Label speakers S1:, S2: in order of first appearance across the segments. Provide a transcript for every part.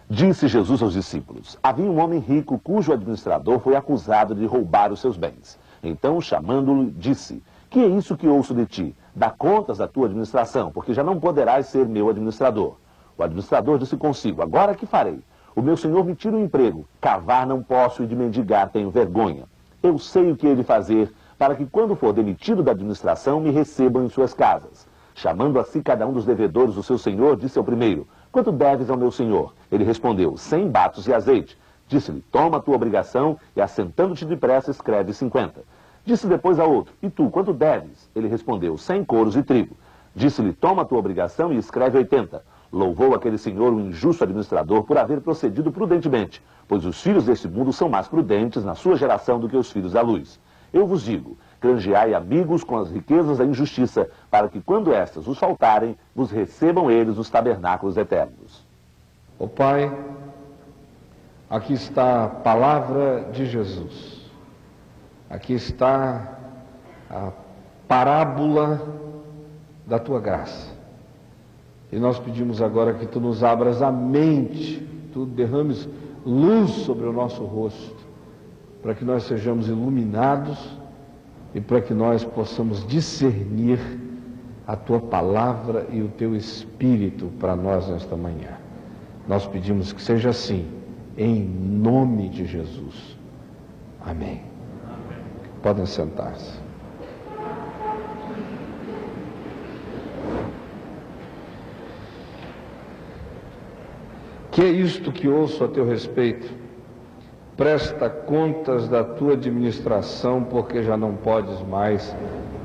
S1: Disse Jesus aos discípulos: havia um homem rico cujo administrador foi acusado de roubar os seus bens. Então, chamando-o, disse: que é isso que ouço de ti? Dá contas da tua administração, porque já não poderás ser meu administrador. O administrador disse consigo: agora que farei? O meu senhor me tira o emprego. Cavar não posso e de mendigar tenho vergonha. Eu sei o que hei de fazer, para que quando for demitido da administração me recebam em suas casas. Chamando a si cada um dos devedores do seu senhor, disse ao primeiro: quanto deves ao meu senhor? Ele respondeu: 100 batos de azeite. Disse-lhe: toma a tua obrigação e, assentando-te depressa, escreve 50. Disse depois a outro: e tu, quanto deves? Ele respondeu: 100 coros de trigo. Disse-lhe: toma a tua obrigação e escreve 80. Louvou aquele senhor o injusto administrador por haver procedido prudentemente, pois os filhos deste mundo são mais prudentes na sua geração do que os filhos da luz. Eu vos digo: granjeai amigos com as riquezas da injustiça, para que quando estas os faltarem, vos recebam eles os tabernáculos eternos.
S2: Ó Pai, aqui está a palavra de Jesus. Aqui está a parábola da tua graça. E nós pedimos agora que tu nos abras a mente, tu derrames luz sobre o nosso rosto, para que nós sejamos iluminados e para que nós possamos discernir a tua palavra e o teu Espírito para nós nesta manhã. Nós pedimos que seja assim, em nome de Jesus. Amém. Podem sentar-se. Que é isto que ouço a teu respeito? Presta contas da tua administração, porque já não podes mais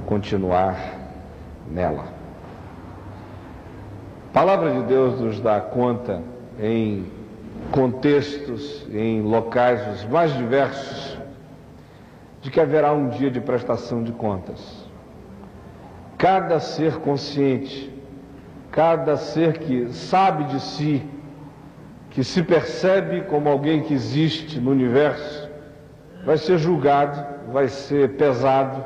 S2: continuar nela. A palavra de Deus nos dá conta em contextos, em locais os mais diversos, de que haverá um dia de prestação de contas. Cada ser consciente, cada ser que sabe de si, que se percebe como alguém que existe no universo, vai ser julgado, vai ser pesado,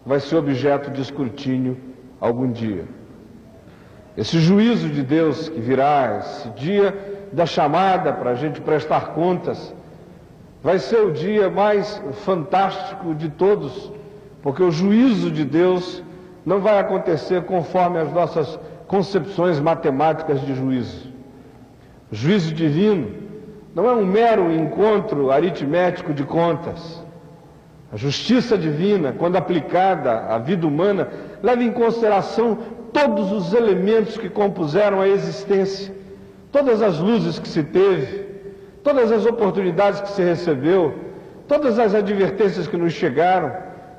S2: vai ser objeto de escrutínio algum dia. Esse juízo de Deus que virá, esse dia da chamada para a gente prestar contas, vai ser o dia mais fantástico de todos, porque o juízo de Deus não vai acontecer conforme as nossas concepções matemáticas de juízo. O juízo divino não é um mero encontro aritmético de contas. A justiça divina, quando aplicada à vida humana, leva em consideração todos os elementos que compuseram a existência, todas as luzes que se teve, todas as oportunidades que se recebeu, todas as advertências que nos chegaram,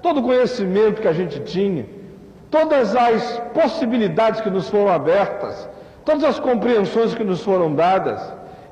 S2: todo o conhecimento que a gente tinha, todas as possibilidades que nos foram abertas, todas as compreensões que nos foram dadas,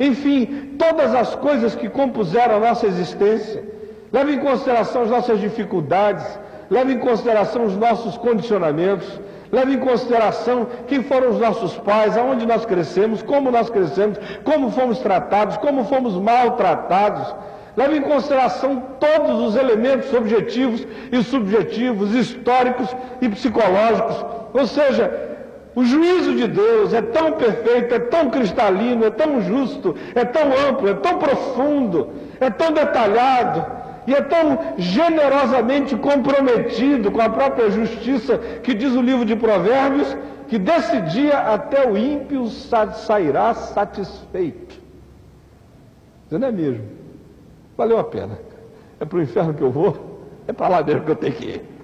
S2: enfim, todas as coisas que compuseram a nossa existência. Leva em consideração as nossas dificuldades, leva em consideração os nossos condicionamentos, leva em consideração quem foram os nossos pais, aonde nós crescemos, como fomos tratados, como fomos maltratados. Leva em consideração todos os elementos objetivos e subjetivos, históricos e psicológicos. Ou seja, o juízo de Deus é tão perfeito, é tão cristalino, é tão justo, é tão amplo, é tão profundo, é tão detalhado e é tão generosamente comprometido com a própria justiça, que diz o livro de Provérbios, que desse dia até o ímpio sairá satisfeito. Isso não é mesmo? Valeu a pena. É para o inferno que eu vou, é para lá mesmo que eu tenho que ir.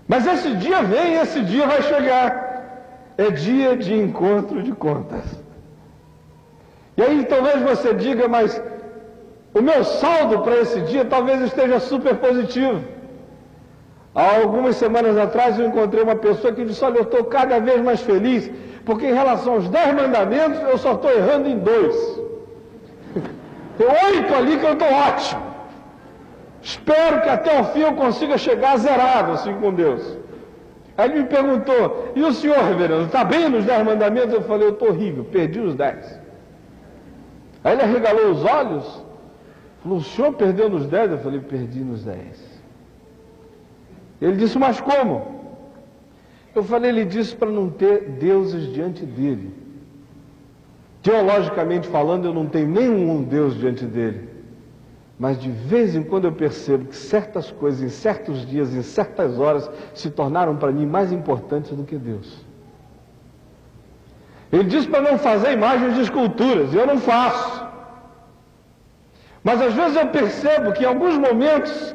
S2: Mas esse dia vem, esse dia vai chegar. É dia de encontro de contas. E aí talvez você diga, mas o meu saldo para esse dia talvez esteja super positivo. Há algumas semanas atrás eu encontrei uma pessoa que disse: olha, eu estou cada vez mais feliz, porque em relação aos 10 mandamentos eu só estou errando em 2. Tem 8 ali que eu estou ótimo. Espero que até o fim eu consiga chegar zerado assim com Deus. Aí ele me perguntou, e o senhor, reverendo, está bem nos 10 mandamentos? Eu falei, eu estou horrível, perdi os 10. Aí ele arregalou os olhos, falou, o senhor perdeu nos 10? Eu falei, perdi nos 10. Ele disse, mas como? Eu falei, ele disse para não ter deuses diante dele. Teologicamente falando, eu não tenho nenhum Deus diante dele. Mas de vez em quando eu percebo que certas coisas, em certos dias, em certas horas, se tornaram para mim mais importantes do que Deus. Ele disse para não fazer imagens de esculturas, e eu não faço. Mas às vezes eu percebo que em alguns momentos,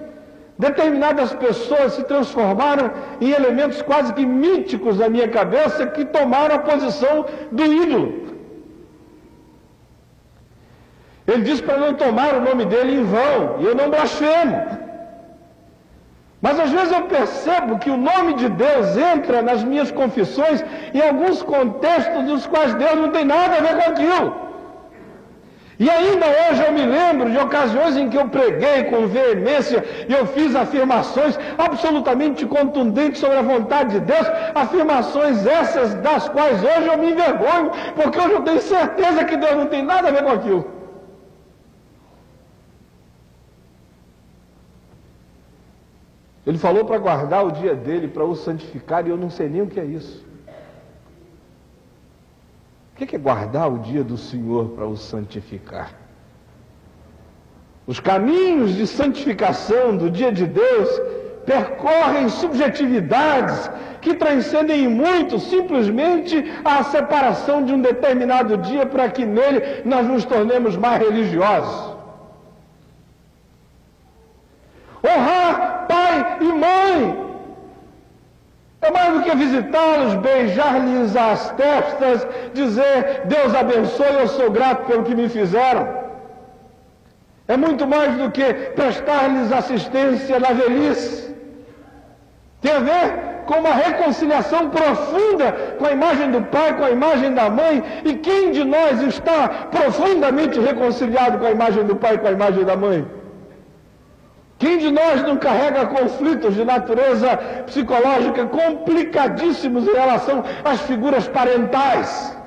S2: determinadas pessoas se transformaram em elementos quase que míticos na minha cabeça, que tomaram a posição do ídolo. Ele disse para não tomar o nome dele em vão, e eu não blasfemo. Mas às vezes eu percebo que o nome de Deus entra nas minhas confissões em alguns contextos dos quais Deus não tem nada a ver com aquilo. E ainda hoje eu me lembro de ocasiões em que eu preguei com veemência e eu fiz afirmações absolutamente contundentes sobre a vontade de Deus, afirmações essas das quais hoje eu me envergonho, porque hoje eu tenho certeza que Deus não tem nada a ver com aquilo. Ele falou para guardar o dia dele, para o santificar, e eu não sei nem o que é isso. O que é guardar o dia do Senhor para o santificar? Os caminhos de santificação do dia de Deus percorrem subjetividades que transcendem em muito simplesmente a separação de um determinado dia para que nele nós nos tornemos mais religiosos. Honrar pai e mãe é mais do que visitá-los, beijar-lhes as testas, dizer Deus abençoe, eu sou grato pelo que me fizeram. É muito mais do que prestar-lhes assistência na velhice. Tem a ver com uma reconciliação profunda com a imagem do pai, com a imagem da mãe. E quem de nós está profundamente reconciliado com a imagem do pai, com a imagem da mãe? Quem de nós não carrega conflitos de natureza psicológica complicadíssimos em relação às figuras parentais?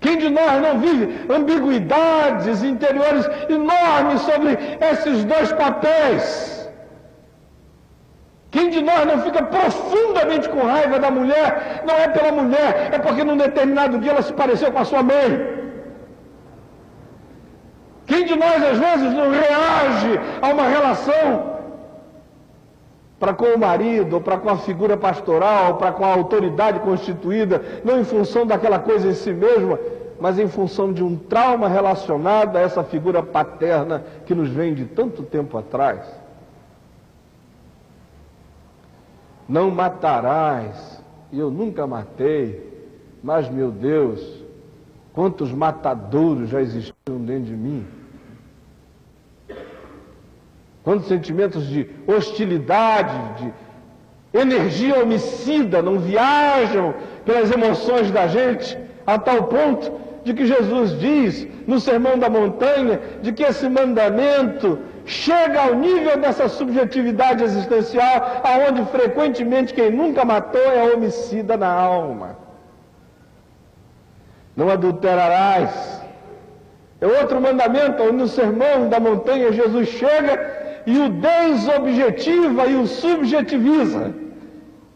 S2: Quem de nós não vive ambiguidades interiores enormes sobre esses dois papéis? Quem de nós não fica profundamente com raiva da mulher? Não é pela mulher, é porque num determinado dia ela se pareceu com a sua mãe. Quem de nós, às vezes, não reage a uma relação para com o marido, ou para com a figura pastoral, ou para com a autoridade constituída, não em função daquela coisa em si mesma, mas em função de um trauma relacionado a essa figura paterna que nos vem de tanto tempo atrás? Não matarás, e eu nunca matei, mas, meu Deus, quantos matadouros já existiram dentro de mim? Quantos sentimentos de hostilidade, de energia homicida não viajam pelas emoções da gente, a tal ponto de que Jesus diz no Sermão da Montanha, de que esse mandamento chega ao nível dessa subjetividade existencial, aonde frequentemente quem nunca matou é homicida na alma. Não adulterarás. É outro mandamento, onde no Sermão da Montanha Jesus chega e o desobjetiva e o subjetiviza.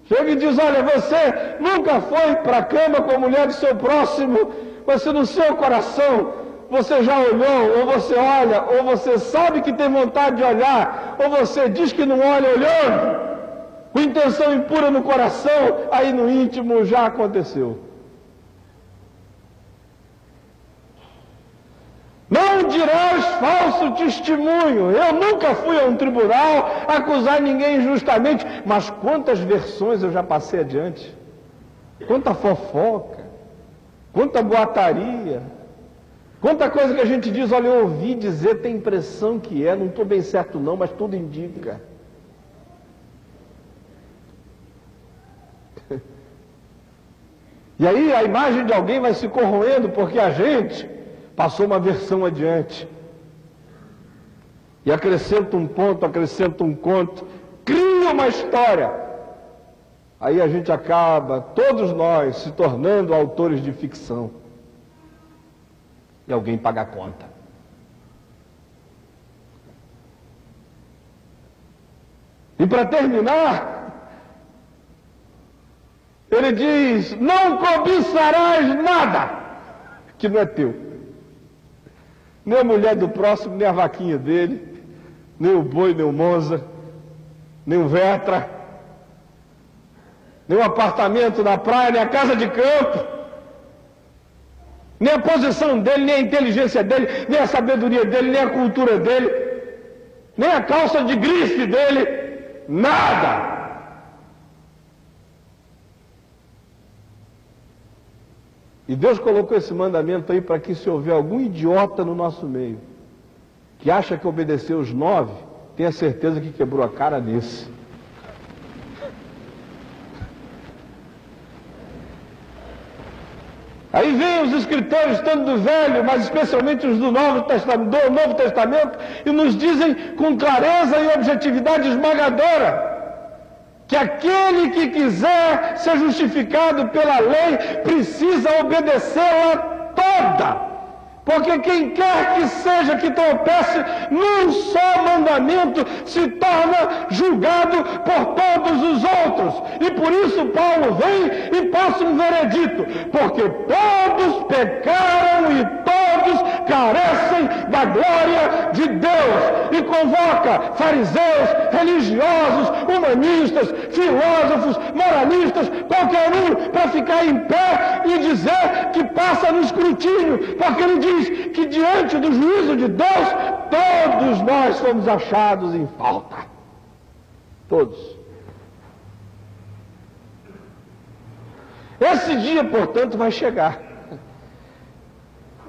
S2: Chega e diz, olha, você nunca foi para a cama com a mulher do seu próximo, você no seu coração, você já olhou, ou você olha, ou você sabe que tem vontade de olhar, ou você diz que não olha olhando, com intenção impura no coração, aí no íntimo já aconteceu. Não dirás falso testemunho. Eu nunca fui a um tribunal acusar ninguém injustamente, mas quantas versões eu já passei adiante, quanta fofoca, quanta boataria, quanta coisa que a gente diz, olha, eu ouvi dizer, tem impressão que é, não estou bem certo não, mas tudo indica. E aí a imagem de alguém vai se corroendo, porque a gente passou uma versão adiante. E acrescenta um ponto, acrescenta um conto, cria uma história. Aí a gente acaba, todos nós, se tornando autores de ficção. E alguém paga a conta. E para terminar, ele diz: não cobiçarás nada que não é teu. Nem a mulher do próximo, nem a vaquinha dele, nem o boi, nem o Monza, nem o Vetra, nem o apartamento na praia, nem a casa de campo, nem a posição dele, nem a inteligência dele, nem a sabedoria dele, nem a cultura dele, nem a calça de grife dele. Nada! E Deus colocou esse mandamento aí para que, se houver algum idiota no nosso meio, que acha que obedeceu os 9, tenha certeza que quebrou a cara nesse. Aí vem os escritores, tanto do Velho, mas especialmente os do Novo Testamento, e nos dizem com clareza e objetividade esmagadora que aquele que quiser ser justificado pela lei precisa obedecê-la toda. Porque quem quer que seja que tropece num só mandamento se torna julgado por todos os outros. E por isso Paulo vem e passa um veredito. Porque todos pecaram e todos carecem da glória de Deus. E convoca fariseus, religiosos, humanistas, filósofos, moralistas, qualquer um, para ficar em pé e dizer que passa no escrutínio. Porque ele diz que diante do juízo de Deus, todos nós fomos achados em falta. Todos. Esse dia, portanto, vai chegar.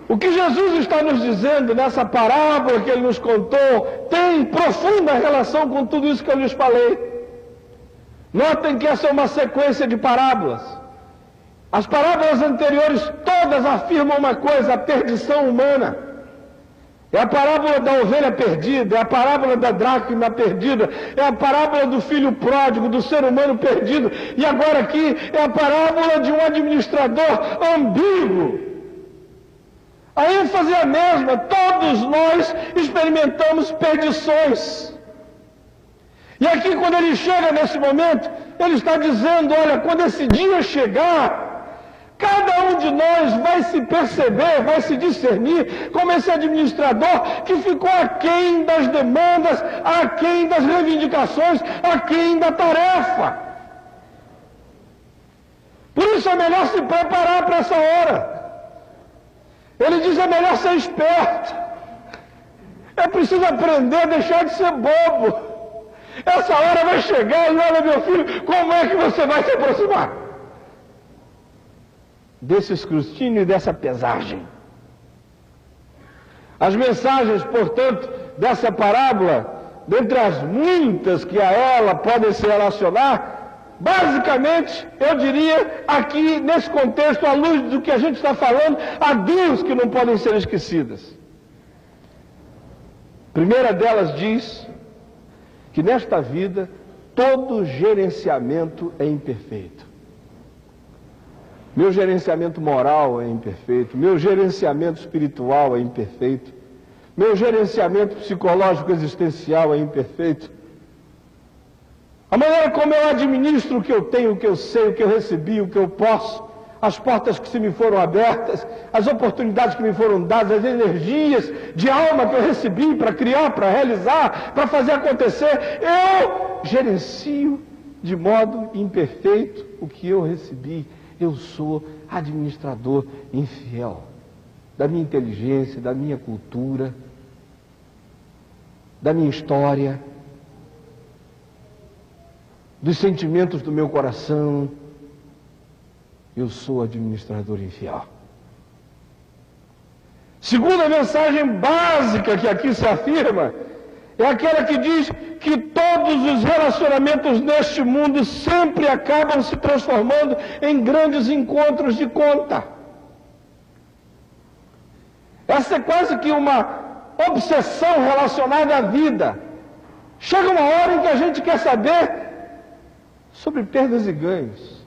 S2: O que Jesus está nos dizendo nessa parábola que ele nos contou tem profunda relação com tudo isso que eu lhes falei. Notem que essa é uma sequência de parábolas. As parábolas anteriores todas afirmam uma coisa: a perdição humana. É a parábola da ovelha perdida, é a parábola da dracma perdida, é a parábola do filho pródigo, do ser humano perdido. E agora aqui é a parábola de um administrador ambíguo. A ênfase é a mesma, todos nós experimentamos perdições. E aqui, quando ele chega nesse momento, ele está dizendo: olha, quando esse dia chegar, cada um de nós vai se perceber, vai se discernir como esse administrador que ficou aquém das demandas, aquém das reivindicações, aquém da tarefa. Por isso é melhor se preparar para essa hora. Ele diz: é melhor ser esperto. É preciso aprender a deixar de ser bobo. Essa hora vai chegar e olha, meu filho, como é que você vai se aproximar desse escrutínio e dessa pesagem? As mensagens, portanto, dessa parábola, dentre as muitas que a ela podem se relacionar, basicamente, eu diria, aqui nesse contexto, à luz do que a gente está falando, há duas que não podem ser esquecidas. A primeira delas diz que nesta vida todo gerenciamento é imperfeito. Meu gerenciamento moral é imperfeito, meu gerenciamento espiritual é imperfeito, meu gerenciamento psicológico existencial é imperfeito. A maneira como eu administro o que eu tenho, o que eu sei, o que eu recebi, o que eu posso, as portas que se me foram abertas, as oportunidades que me foram dadas, as energias de alma que eu recebi para criar, para realizar, para fazer acontecer, eu gerencio de modo imperfeito o que eu recebi. Eu sou administrador infiel da minha inteligência, da minha cultura, da minha história, dos sentimentos do meu coração. Eu sou administrador infiel. Segunda mensagem básica que aqui se afirma é aquela que diz que todos os relacionamentos neste mundo sempre acabam se transformando em grandes encontros de conta. Essa é quase que uma obsessão relacionada à vida. Chega uma hora em que a gente quer saber sobre perdas e ganhos.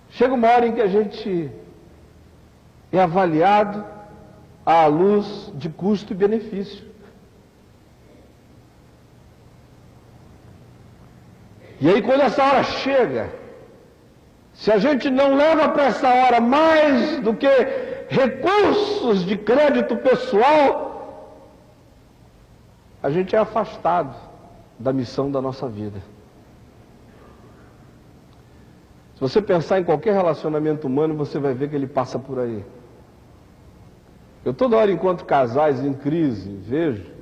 S2: Chega uma hora em que a gente é avaliado à luz de custo e benefício. E aí, quando essa hora chega, se a gente não leva para essa hora mais do que recursos de crédito pessoal, a gente é afastado da missão da nossa vida. Se você pensar em qualquer relacionamento humano, você vai ver que ele passa por aí. Eu toda hora encontro casais em crise, vejo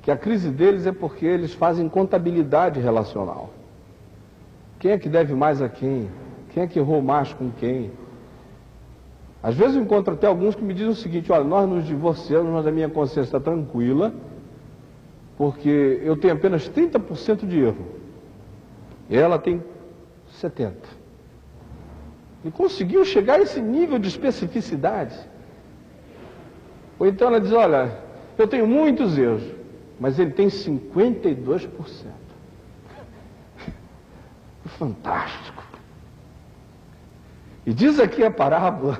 S2: que a crise deles é porque eles fazem contabilidade relacional. Quem é que deve mais a quem? Quem é que errou mais com quem? Às vezes eu encontro até alguns que me dizem o seguinte: olha, nós nos divorciamos, mas a minha consciência está tranquila, porque eu tenho apenas 30% de erro. E ela tem 70%. E conseguiu chegar a esse nível de especificidade. Ou então ela diz: olha, eu tenho muitos erros, mas ele tem 52%. Fantástico. E diz aqui a parábola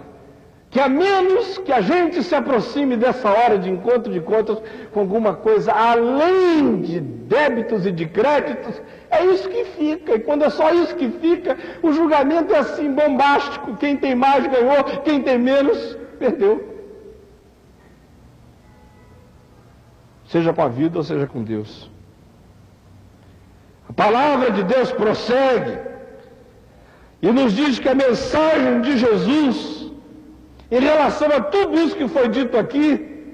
S2: que a menos que a gente se aproxime dessa hora de encontro de contas com alguma coisa além de débitos e de créditos, é isso que fica. E quando é só isso que fica, o julgamento é assim, bombástico. Quem tem mais ganhou, quem tem menos perdeu. Seja com a vida ou seja com Deus. A palavra de Deus prossegue e nos diz que a mensagem de Jesus, em relação a tudo isso que foi dito aqui,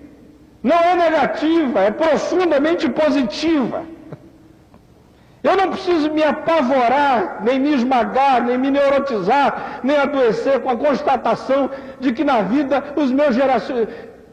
S2: não é negativa, é profundamente positiva. Eu não preciso me apavorar, nem me esmagar, nem me neurotizar, nem adoecer com a constatação de que na vida os meus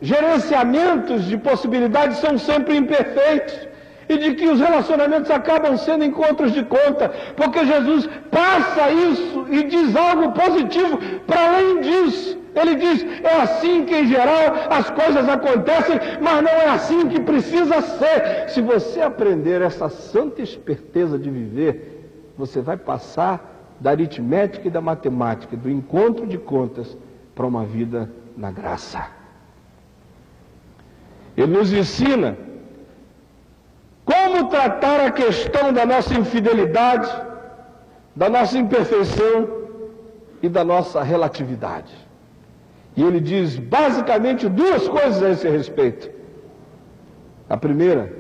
S2: gerenciamentos de possibilidades são sempre imperfeitos. E de que os relacionamentos acabam sendo encontros de conta, porque Jesus passa isso e diz algo positivo para além disso. Ele diz: é assim que em geral as coisas acontecem, mas não é assim que precisa ser. Se você aprender essa santa esperteza de viver, você vai passar da aritmética e da matemática, do encontro de contas, para uma vida na graça. Ele nos ensina como tratar a questão da nossa infidelidade, da nossa imperfeição e da nossa relatividade. E ele diz basicamente duas coisas a esse respeito. A primeira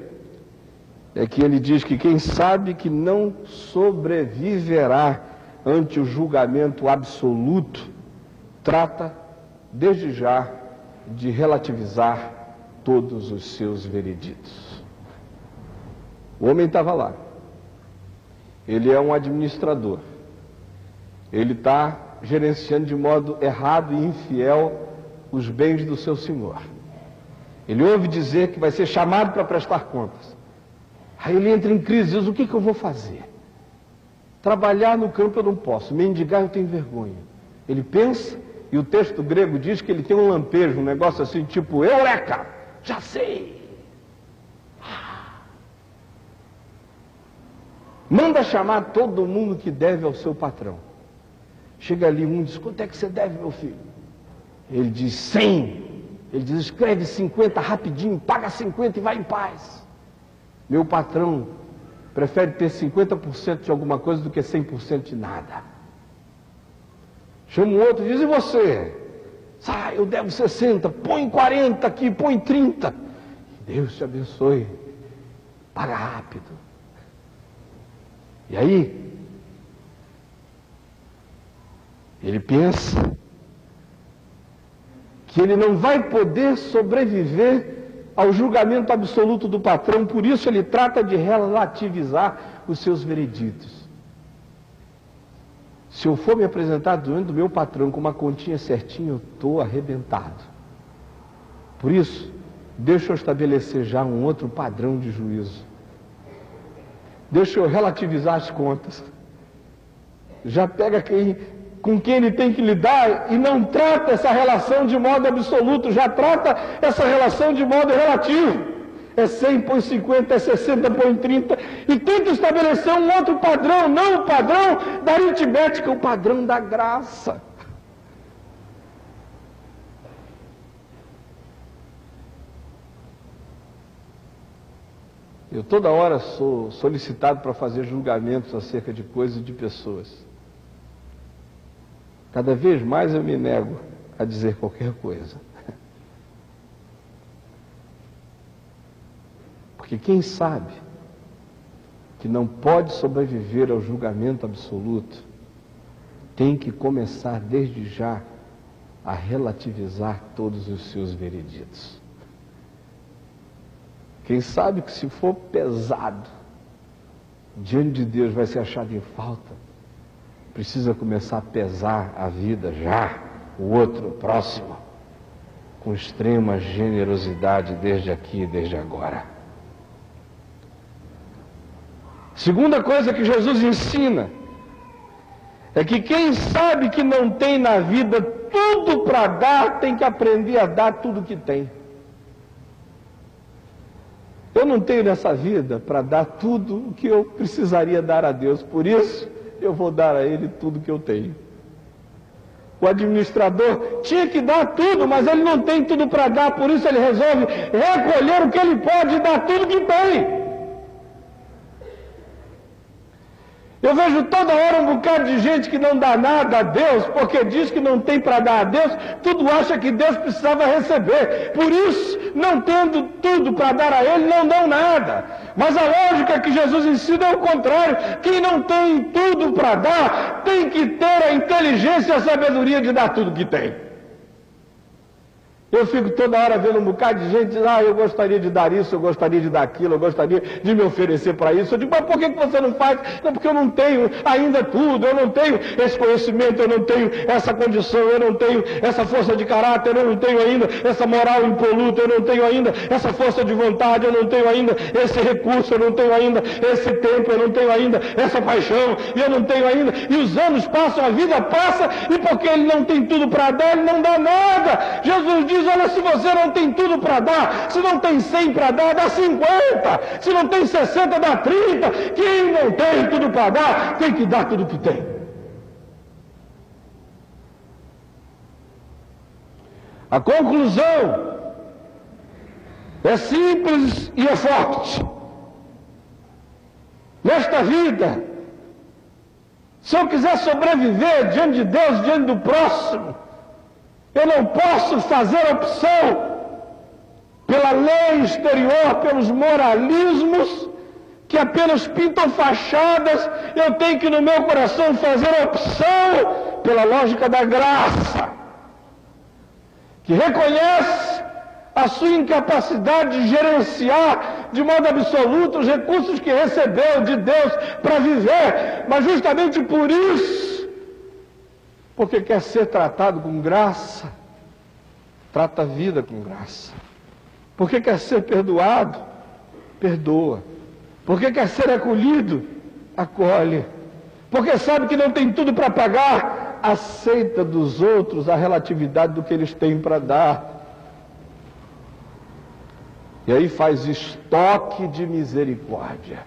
S2: é que ele diz que quem sabe que não sobreviverá ante o julgamento absoluto, trata desde já de relativizar todos os seus vereditos. O homem estava lá, ele é um administrador, ele está gerenciando de modo errado e infiel os bens do seu senhor. Ele ouve dizer que vai ser chamado para prestar contas. Aí ele entra em crise, diz: o que eu vou fazer? Trabalhar no campo eu não posso, mendigar eu tenho vergonha. Ele pensa, e o texto grego diz que ele tem um lampejo, um negócio assim tipo: eureka, já sei. Manda chamar todo mundo que deve ao seu patrão. Chega ali um e diz: quanto é que você deve, meu filho? Ele diz: 100. Ele diz: escreve 50 rapidinho, paga 50 e vai em paz. Meu patrão prefere ter 50% de alguma coisa do que 100% de nada. Chama um outro e diz: e você? Eu devo 60, põe 40 aqui, põe 30. Deus te abençoe. Paga rápido. E aí, ele pensa que ele não vai poder sobreviver ao julgamento absoluto do patrão, por isso ele trata de relativizar os seus vereditos. Se eu for me apresentar diante do meu patrão com uma continha certinha, eu estou arrebentado. Por isso, deixa eu estabelecer já um outro padrão de juízo. Deixa eu relativizar as contas. Já pega com quem ele tem que lidar e não trata essa relação de modo absoluto, já trata essa relação de modo relativo. é 100, põe 50, é 60, põe 30, e tenta estabelecer um outro padrão, não o padrão da aritmética, o padrão da graça. Eu toda hora sou solicitado para fazer julgamentos acerca de coisas e de pessoas. Cada vez mais eu me nego a dizer qualquer coisa. Porque quem sabe que não pode sobreviver ao julgamento absoluto, tem que começar desde já a relativizar todos os seus vereditos. Quem sabe que se for pesado, diante de Deus vai ser achado em falta, precisa começar a pesar a vida já, o outro, o próximo, com extrema generosidade desde aqui e desde agora. Segunda coisa que Jesus ensina é que quem sabe que não tem na vida tudo para dar, tem que aprender a dar tudo que tem. Eu não tenho nessa vida para dar tudo o que eu precisaria dar a Deus, por isso eu vou dar a Ele tudo que eu tenho. O administrador tinha que dar tudo, mas ele não tem tudo para dar, por isso ele resolve recolher o que ele pode e dar tudo que tem. Eu vejo toda hora um bocado de gente que não dá nada a Deus, porque diz que não tem para dar a Deus, tudo acha que Deus precisava receber. Por isso, não tendo tudo para dar a Ele, não dão nada. Mas a lógica que Jesus ensina é o contrário. Quem não tem tudo para dar, tem que ter a inteligência e a sabedoria de dar tudo que tem. Eu fico toda hora vendo um bocado de gente diz, eu gostaria de dar isso, eu gostaria de dar aquilo, eu gostaria de me oferecer para isso. Eu digo, mas por que você não faz? Não, porque eu não tenho ainda tudo, eu não tenho esse conhecimento, eu não tenho essa condição, eu não tenho essa força de caráter, eu não tenho ainda essa moral impoluta, eu não tenho ainda essa força de vontade, eu não tenho ainda esse recurso, eu não tenho ainda esse tempo, eu não tenho ainda essa paixão, e eu não tenho ainda. E os anos passam, a vida passa, e porque ele não tem tudo para dar, ele não dá nada. Jesus diz, olha, se você não tem tudo para dar, se não tem 100 para dar, dá 50, se não tem 60, dá 30, quem não tem tudo para dar, tem que dar tudo que tem. A conclusão é simples e é forte. Nesta vida, se eu quiser sobreviver diante de Deus, diante do próximo, eu não posso fazer opção pela lei exterior, pelos moralismos que apenas pintam fachadas. Eu tenho que no meu coração fazer opção pela lógica da graça, que reconhece a sua incapacidade de gerenciar de modo absoluto os recursos que recebeu de Deus para viver, mas justamente por isso, porque quer ser tratado com graça, trata a vida com graça. Porque quer ser perdoado, perdoa. Porque quer ser acolhido, acolhe. Porque sabe que não tem tudo para pagar, aceita dos outros a relatividade do que eles têm para dar. E aí faz estoque de misericórdia,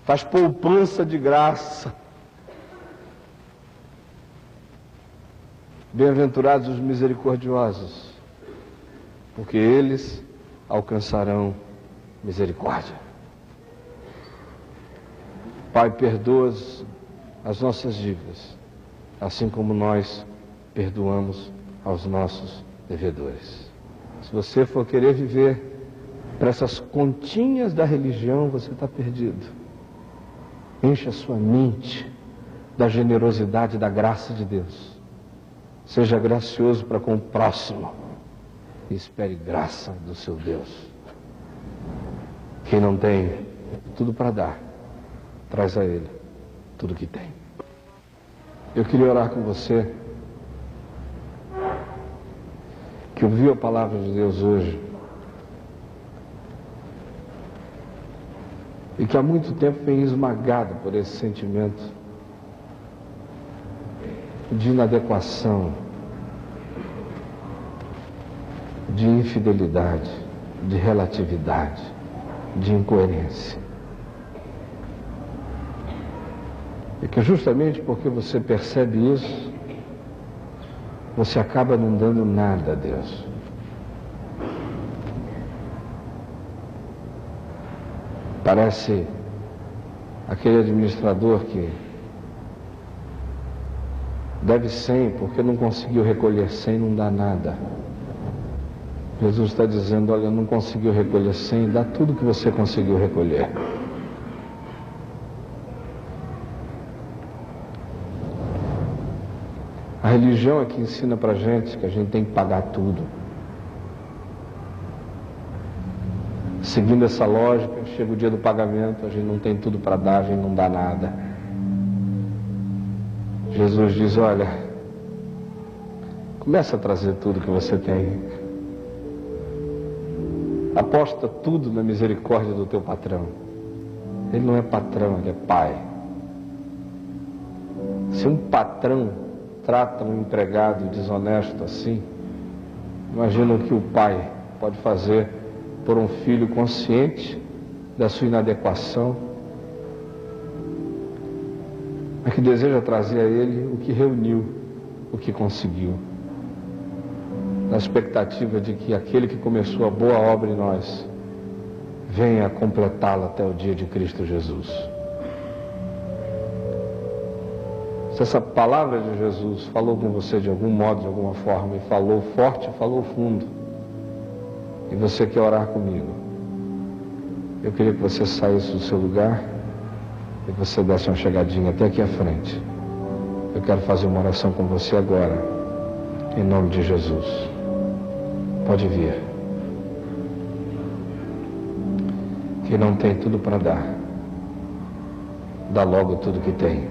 S2: faz poupança de graça. Bem-aventurados os misericordiosos, porque eles alcançarão misericórdia. Pai, perdoa as nossas dívidas, assim como nós perdoamos aos nossos devedores. Se você for querer viver para essas continhas da religião, você está perdido. Encha a sua mente da generosidade e da graça de Deus. Seja gracioso para com o próximo e espere graça do seu Deus. Quem não tem tudo para dar, traz a Ele tudo que tem. Eu queria orar com você que ouviu a palavra de Deus hoje e que há muito tempo vem esmagado por esse sentimento de inadequação, de infidelidade, de relatividade, de incoerência. E que justamente porque você percebe isso, você acaba não dando nada a Deus. Parece aquele administrador que deve 100 porque não conseguiu recolher 100, não dá nada. Jesus está dizendo, olha, não conseguiu recolher 100, dá tudo que você conseguiu recolher. A religião é que ensina pra gente que a gente tem que pagar tudo. Seguindo essa lógica, chega o dia do pagamento, a gente não tem tudo para dar, a gente não dá nada. Jesus diz, olha, começa a trazer tudo que você tem. Aposta tudo na misericórdia do teu patrão. Ele não é patrão, ele é pai. Se um patrão trata um empregado desonesto assim, imagina o que o pai pode fazer por um filho consciente da sua inadequação, mas que deseja trazer a ele o que reuniu, o que conseguiu, na expectativa de que aquele que começou a boa obra em nós venha a completá-la até o dia de Cristo Jesus. Se essa palavra de Jesus falou com você de algum modo, de alguma forma, e falou forte, falou fundo, e você quer orar comigo, eu queria que você saísse do seu lugar e você desse uma chegadinha até aqui à frente. Eu quero fazer uma oração com você agora, em nome de Jesus. Pode vir. Quem não tem tudo para dar, dá logo tudo que tem.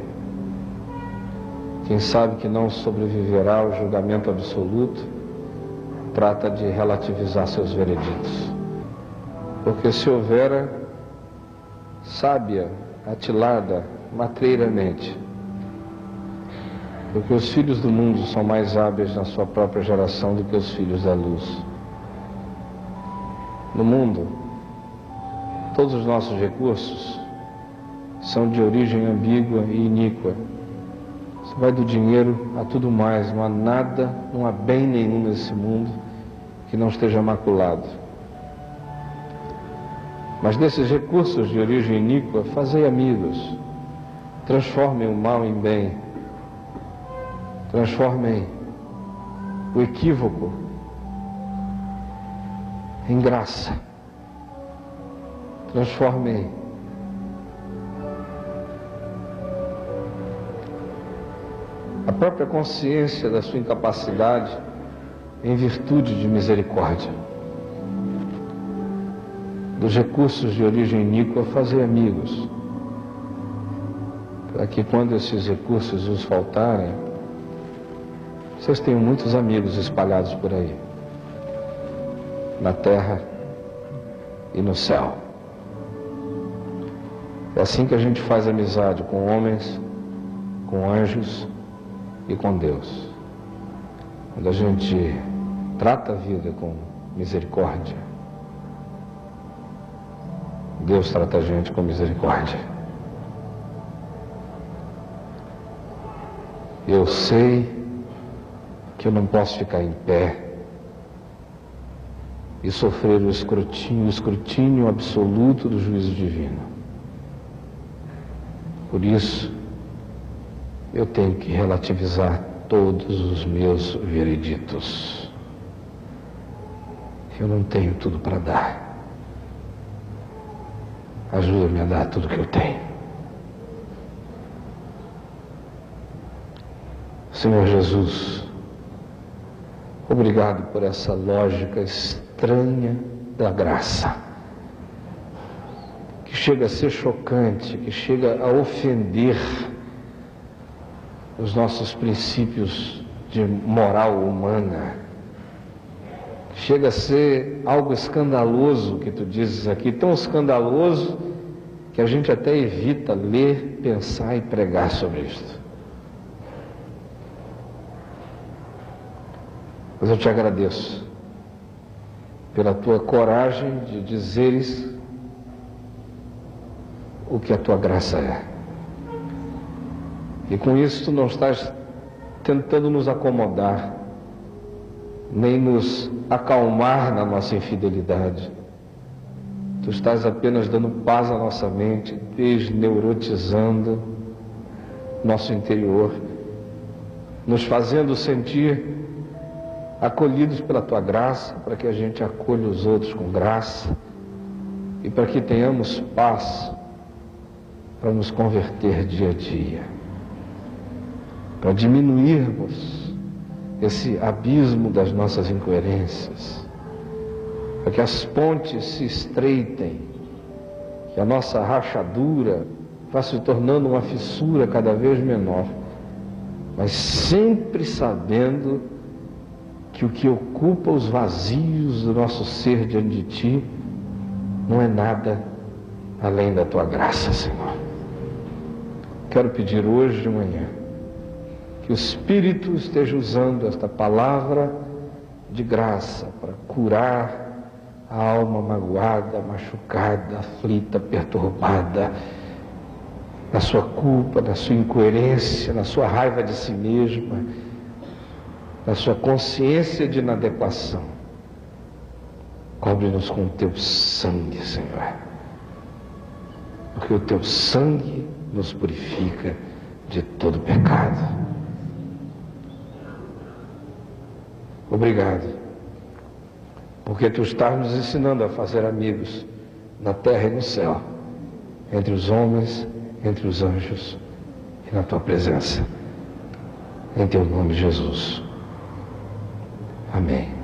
S2: Quem sabe que não sobreviverá ao julgamento absoluto, trata de relativizar seus vereditos. Porque se houver sábia atilada matreiramente, porque os filhos do mundo são mais hábeis na sua própria geração do que os filhos da luz. No mundo, todos os nossos recursos são de origem ambígua e iníqua. Você vai do dinheiro a tudo mais, não há nada, não há bem nenhum nesse mundo que não esteja maculado. Mas desses recursos de origem iníqua, fazei amigos, transformem o mal em bem, transformem o equívoco em graça, transformem a própria consciência da sua incapacidade em virtude de misericórdia. Dos recursos de origem iníqua, fazer amigos, para que quando esses recursos os faltarem, vocês tenham muitos amigos espalhados por aí, na terra e no céu. É assim que a gente faz amizade com homens, com anjos e com Deus. Quando a gente trata a vida com misericórdia, Deus trata a gente com misericórdia. Eu sei que eu não posso ficar em pé e sofrer o escrutínio absoluto do juízo divino. Por isso, eu tenho que relativizar todos os meus vereditos. Eu não tenho tudo para dar. Ajuda-me a dar tudo que eu tenho. Senhor Jesus, obrigado por essa lógica estranha da graça, que chega a ser chocante, que chega a ofender os nossos princípios de moral humana, chega a ser algo escandaloso que tu dizes aqui, tão escandaloso que a gente até evita ler, pensar e pregar sobre isto. Mas eu te agradeço pela tua coragem de dizeres o que a tua graça é. E com isso tu não estás tentando nos acomodar, nem nos acalmar na nossa infidelidade. Tu estás apenas dando paz à nossa mente, desneurotizando nosso interior, nos fazendo sentir acolhidos pela tua graça, para que a gente acolha os outros com graça e para que tenhamos paz para nos converter dia a dia, para diminuirmos esse abismo das nossas incoerências, para que as pontes se estreitem, que a nossa rachadura vá se tornando uma fissura cada vez menor, mas sempre sabendo que o que ocupa os vazios do nosso ser diante de Ti não é nada além da Tua graça, Senhor. Quero pedir hoje de manhã que o Espírito esteja usando esta palavra de graça para curar a alma magoada, machucada, aflita, perturbada, na sua culpa, na sua incoerência, na sua raiva de si mesma, na sua consciência de inadequação. Cobre-nos com o Teu sangue, Senhor, porque o Teu sangue nos purifica de todo pecado. Obrigado, porque Tu estás nos ensinando a fazer amigos na terra e no céu, entre os homens, entre os anjos e na Tua presença. Em Teu nome, Jesus. Amém.